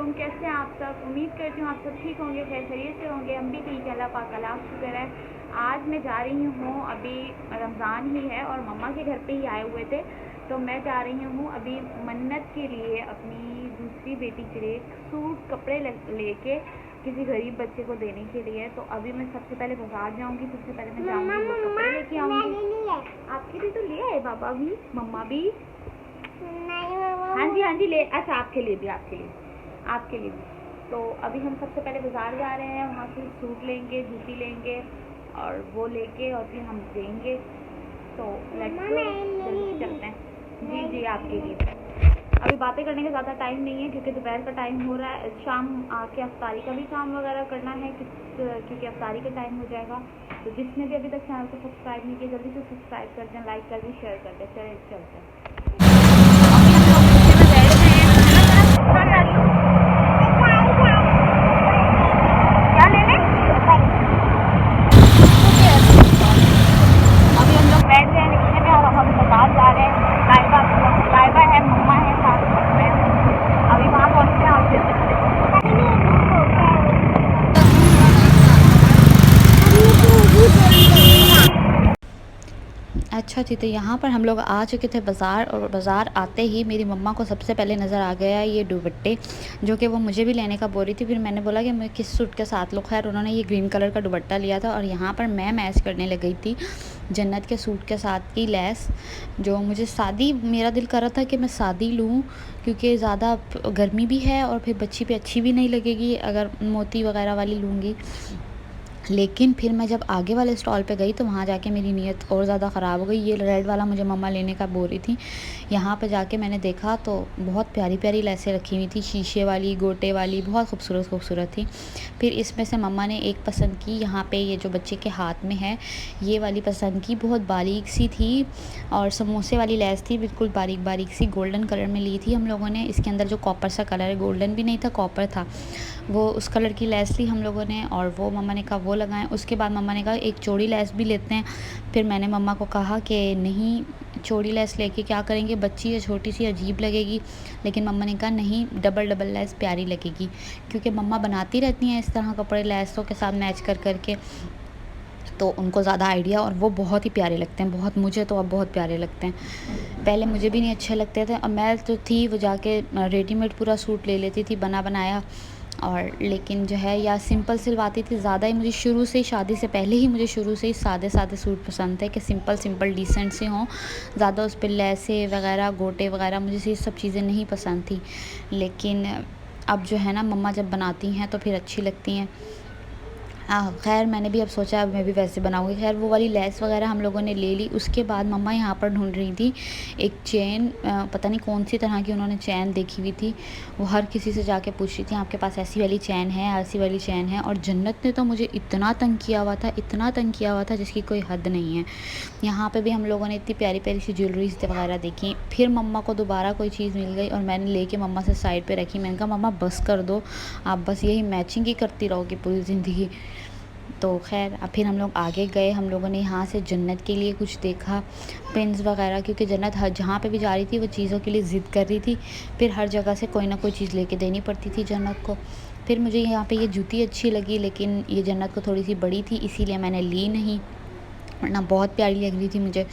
वालेकुम। कैसे हैं आप सब? उम्मीद करती हूँ आप सब ठीक होंगे, खैर खैरियत से होंगे। हम भी ठीक है, अल्लाह पाक का लाख शुक्र है। आज मैं जा रही हूँ, अभी रमज़ान ही है और मम्मा के घर पे ही आए हुए थे, तो मैं जा रही हूँ अभी मन्नत के लिए, अपनी दूसरी बेटी के लिए सूट कपड़े लेके किसी गरीब बच्चे को देने के लिए। तो अभी मैं सबसे पहले बाजार जाऊँगी, सबसे पहले मैं जाऊँगी वो कपड़े लेके आऊँगी। आपके लिए तो ले आए बाबा भी, मम्मा भी। हाँ जी ले। अच्छा आपके लिए भी, आपके लिए भी। तो अभी हम सबसे पहले बाज़ार जा रहे हैं, वहाँ से सूट लेंगे, जूती लेंगे और वो लेके और फिर हम देंगे। तो जल्दी चलते हैं। जी आपके लिए। अभी बातें करने का ज़्यादा टाइम नहीं है क्योंकि दोपहर का टाइम हो रहा है। शाम आके अफ्तारी का भी काम वगैरह करना है क्योंकि अफ्तारी का टाइम हो जाएगा। तो जिसने भी अभी तक चैनल को सब्सक्राइब नहीं किया, जल्दी से सब्सक्राइब कर दें, लाइक कर दें, शेयर कर दें। चले चलते हैं। अच्छा जी, तो यहाँ पर हम लोग आ चुके थे बाज़ार, और बाज़ार आते ही मेरी मम्मा को सबसे पहले नज़र आ गया ये दुपट्टे, जो कि वो मुझे भी लेने का बोल रही थी। फिर मैंने बोला कि मैं किस सूट के साथ लूँ। खैर उन्होंने ये ग्रीन कलर का दुपट्टा लिया था, और यहाँ पर मैं मैच करने लग गई थी जन्नत के सूट के साथ की लेस, जो मुझे मेरा दिल कर रहा था कि मैं सादी लूँ, क्योंकि ज़्यादा गर्मी भी है और फिर बच्ची पे अच्छी भी नहीं लगेगी अगर मोती वगैरह वाली लूँगी। लेकिन फिर मैं जब आगे वाले स्टॉल पे गई तो वहाँ जाके मेरी नीयत और ज़्यादा ख़राब हो गई। ये रेड वाला मुझे मम्मा लेने का बोल रही थी। यहाँ पे जाके मैंने देखा तो बहुत प्यारी प्यारी लेसें रखी हुई थी, शीशे वाली, गोटे वाली, बहुत खूबसूरत थी। फिर इसमें से मम्मा ने एक पसंद की। यहाँ पे ये जो बच्चे के हाथ में है ये वाली पसंद की, बहुत बारीक सी थी और समोसे वाली लेस थी, बिल्कुल बारीक बारीक सी, गोल्डन कलर में ली थी हम लोगों ने। इसके अंदर जो कॉपर सा कलर है, गोल्डन भी नहीं था, कॉपर था, वो उस कलर की लेस ली हम लोगों ने, और वो मम्मा ने कहा वो लगाएं। उसके बाद मम्मा ने कहा एक चौड़ी लेस भी लेते हैं। फिर मैंने मम्मा को कहा कि नहीं, चौड़ी लेस लेके क्या करेंगे, बच्ची है छोटी सी, अजीब लगेगी। लेकिन मम्मा ने कहा नहीं, डबल लेस प्यारी लगेगी, क्योंकि मम्मा बनाती रहती हैं इस तरह कपड़े लेसों के साथ मैच कर के, तो उनको ज़्यादा आइडिया, और वो बहुत ही प्यारे लगते हैं, बहुत। मुझे तो अब बहुत प्यारे लगते हैं, पहले मुझे भी नहीं अच्छे लगते थे। और मैं तो थी वो जाके रेडीमेड पूरा सूट ले लेती थी बना बनाया, और लेकिन जो है या सिंपल सिलवाती थी ज़्यादा ही। मुझे शुरू से ही, शादी से पहले ही मुझे शुरू से ही सादे सूट पसंद थे कि सिंपल डिसेंट से हों, ज़्यादा उस पर लेसे वगैरह, गोटे वगैरह, मुझे ये सब चीज़ें नहीं पसंद थी। लेकिन अब जो है ना, मम्मा जब बनाती हैं तो फिर अच्छी लगती हैं। खैर मैंने भी अब सोचा अब मैं भी वैसे बनाऊँगी। खैर वो वाली लेस वगैरह हम लोगों ने ले ली। उसके बाद मम्मा यहाँ पर ढूंढ रही थी एक चेन, पता नहीं कौन सी तरह की उन्होंने चैन देखी हुई थी। वो हर किसी से जाके पूछ रही थी आपके पास ऐसी वाली चैन है, ऐसी वाली चैन है। और जन्नत ने तो मुझे इतना तंग किया हुआ था, इतना तंग किया हुआ था जिसकी कोई हद नहीं है। यहाँ पर भी हम लोगों ने इतनी प्यारी प्यारी सी ज्वेलरीज वगैरह देखी। फिर मम्मा को दोबारा कोई चीज़ मिल गई और मैंने लेके मम्मा से साइड पर रखी। मैंने कहा मम्मा बस कर दो, आप बस यही मैचिंग ही करती रहोगी पूरी ज़िंदगी। तो खैर अब फिर हम लोग आगे गए। हम लोगों ने यहाँ से जन्नत के लिए कुछ देखा, पिन्स वगैरह, क्योंकि जन्नत हर जहाँ पे भी जा रही थी वो चीज़ों के लिए ज़िद कर रही थी। फिर हर जगह से कोई ना कोई चीज़ लेके देनी पड़ती थी जन्नत को। फिर मुझे यहाँ पे ये जूती अच्छी लगी, लेकिन ये जन्नत को थोड़ी सी बड़ी थी, इसीलिए मैंने ली नहीं, वरना बहुत प्यारी लग रही थी मुझे।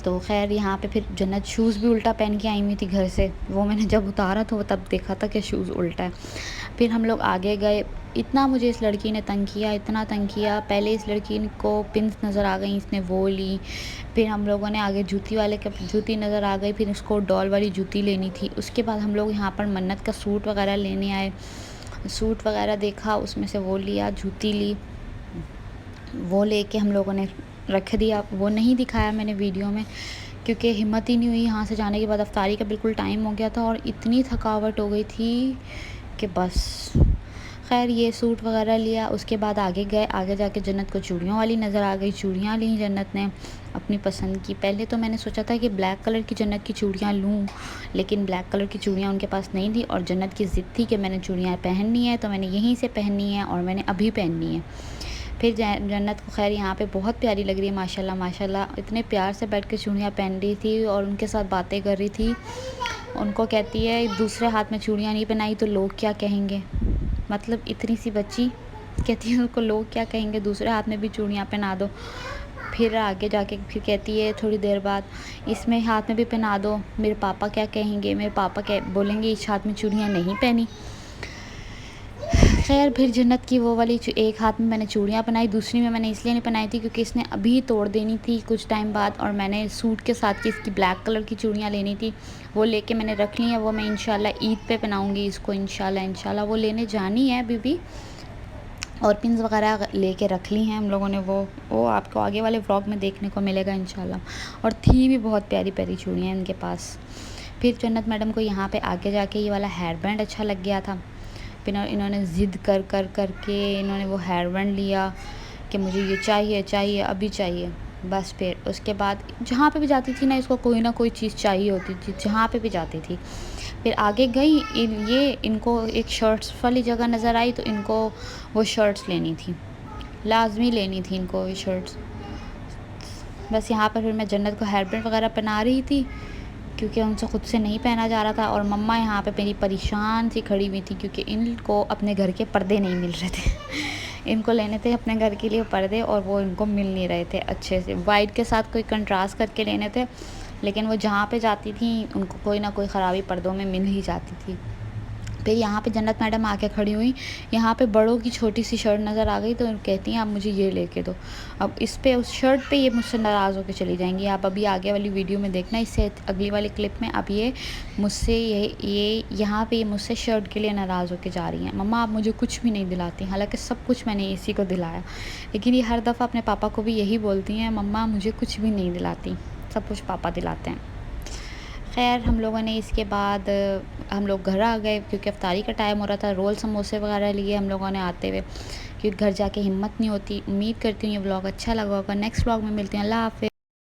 तो खैर यहाँ पे फिर जन्नत शूज़ भी उल्टा पहन के आई हुई थी घर से। वो मैंने जब उतारा तो तब देखा था कि शूज़ उल्टा है। फिर हम लोग आगे गए। इतना मुझे इस लड़की ने तंग किया, इतना तंग किया। पहले इस लड़की को पिन्स नज़र आ गई, इसने वो ली। फिर हम लोगों ने आगे जूती वाले के जूती नज़र आ गई, फिर उसको डॉल वाली जूती लेनी थी। उसके बाद हम लोग यहाँ पर मन्नत का सूट वगैरह लेने आए। सूट वगैरह देखा, उसमें से वो लिया, जूती ली, वो लेके हम लोगों ने रख दिया। वो नहीं दिखाया मैंने वीडियो में, क्योंकि हिम्मत ही नहीं हुई। यहाँ से जाने के बाद अफ्तारी का बिल्कुल टाइम हो गया था और इतनी थकावट हो गई थी कि बस। खैर ये सूट वगैरह लिया। उसके बाद आगे गए। आगे जाके जन्नत को चूड़ियों वाली नज़र आ गई, चूड़ियाँ ली जन्नत ने अपनी पसंद की। पहले तो मैंने सोचा था कि ब्लैक कलर की जन्नत की चूड़ियाँ लूँ, लेकिन ब्लैक कलर की चूड़ियाँ उनके पास नहीं थी, और जन्नत की ज़िद थी कि मैंने चूड़ियाँ पहननी है, तो मैंने यहीं से पहननी है और मैंने अभी पहननी है। फिर जन्नत को खैर यहाँ पे बहुत प्यारी लग रही है माशाल्लाह माशाल्लाह, इतने प्यार से बैठ के चूड़ियाँ पहन रही थी और उनके साथ बातें कर रही थी। उनको कहती है दूसरे हाथ में चूड़ियाँ नहीं पहनाई तो लोग क्या कहेंगे। मतलब इतनी सी बच्ची कहती है उनको लोग क्या कहेंगे, दूसरे हाथ में भी चूड़ियाँ पहना दो। फिर आगे जाके फिर कहती है थोड़ी देर बाद, इसमें हाथ में भी पहना दो, मेरे पापा क्या कहेंगे, मेरे पापा क्या बोलेंगे इस हाथ में चूड़ियाँ नहीं पहनी। खैर फिर जन्नत की वो वाली एक हाथ में मैंने चूड़ियाँ पहनाई, दूसरी में मैंने इसलिए नहीं पहनाई थी क्योंकि इसने अभी तोड़ देनी थी कुछ टाइम बाद, और मैंने सूट के साथ की इसकी ब्लैक कलर की चूड़ियाँ लेनी थी, वो लेके मैंने रख ली हैं। वो मैं इंशाल्लाह ईद पे पहनाऊँगी इसको, इंशाल्लाह वो लेने जानी है अभी भी। और पिन्स वगैरह लेके रख ली हैं हम लोगों ने, वो आपको आगे वाले व्लॉग में देखने को मिलेगा इंशाल्लाह। और थी भी बहुत प्यारी प्यारी चूड़ियाँ इनके पास। फिर जन्नत मैडम को यहाँ पे आगे जाके ये वाला हेयर बैंड अच्छा लग गया था। फिर इन्होंने ज़िद कर के इन्होंने वो हेयर बैंड लिया कि मुझे ये चाहिए अभी चाहिए। बस फिर उसके बाद जहाँ पे भी जाती थी ना, इसको कोई ना कोई चीज़ चाहिए होती थी जहाँ पे भी जाती थी। फिर आगे गई इनको एक शर्ट्स वाली जगह नज़र आई तो इनको वो शर्ट्स लेनी थी, लाजमी लेनी थी इनको ये शर्ट्स। बस यहाँ पर फिर मैं जन्नत को हेयर बैंड वगैरह पहना रही थी क्योंकि उनसे ख़ुद से नहीं पहना जा रहा था। और मम्मा यहाँ पे मेरी परेशान सी खड़ी हुई थी क्योंकि इनको अपने घर के पर्दे नहीं मिल रहे थे। इनको लेने थे अपने घर के लिए पर्दे और वो इनको मिल नहीं रहे थे अच्छे से। वाइट के साथ कोई कंट्रास्ट करके लेने थे, लेकिन वो जहाँ पे जाती थी उनको कोई ना कोई ख़राबी पर्दों में मिल ही जाती थी। फिर यहाँ पे जन्नत मैडम आके खड़ी हुई, यहाँ पे बड़ों की छोटी सी शर्ट नज़र आ गई तो कहती हैं आप मुझे ये लेके दो। अब इस पे उस शर्ट पे ये मुझसे नाराज़ होकर चली जाएंगी। आप अभी आगे वाली वीडियो में देखना, इससे अगली वाली क्लिप में अब ये मुझसे ये यहाँ पे ये मुझसे शर्ट के लिए नाराज़ होकर जा रही हैं। मम्मा आप मुझे कुछ भी नहीं दिलाती, हालाँकि सब कुछ मैंने इसी को दिलाया, लेकिन ये हर दफ़ा अपने पापा को भी यही बोलती हैं, मम्मा मुझे कुछ भी नहीं दिलाती, सब कुछ पापा दिलाते हैं। खैर हम लोगों ने इसके बाद हम लोग घर आ गए क्योंकि अफ्तारी का टाइम हो रहा था। रोल समोसे वगैरह लिए हम लोगों ने आते हुए, क्योंकि घर जाके हिम्मत नहीं होती। उम्मीद करती हूँ ये व्लॉग अच्छा लगा होगा। नेक्स्ट व्लॉग में मिलती हूँ। अल्लाह हाफ़िज़।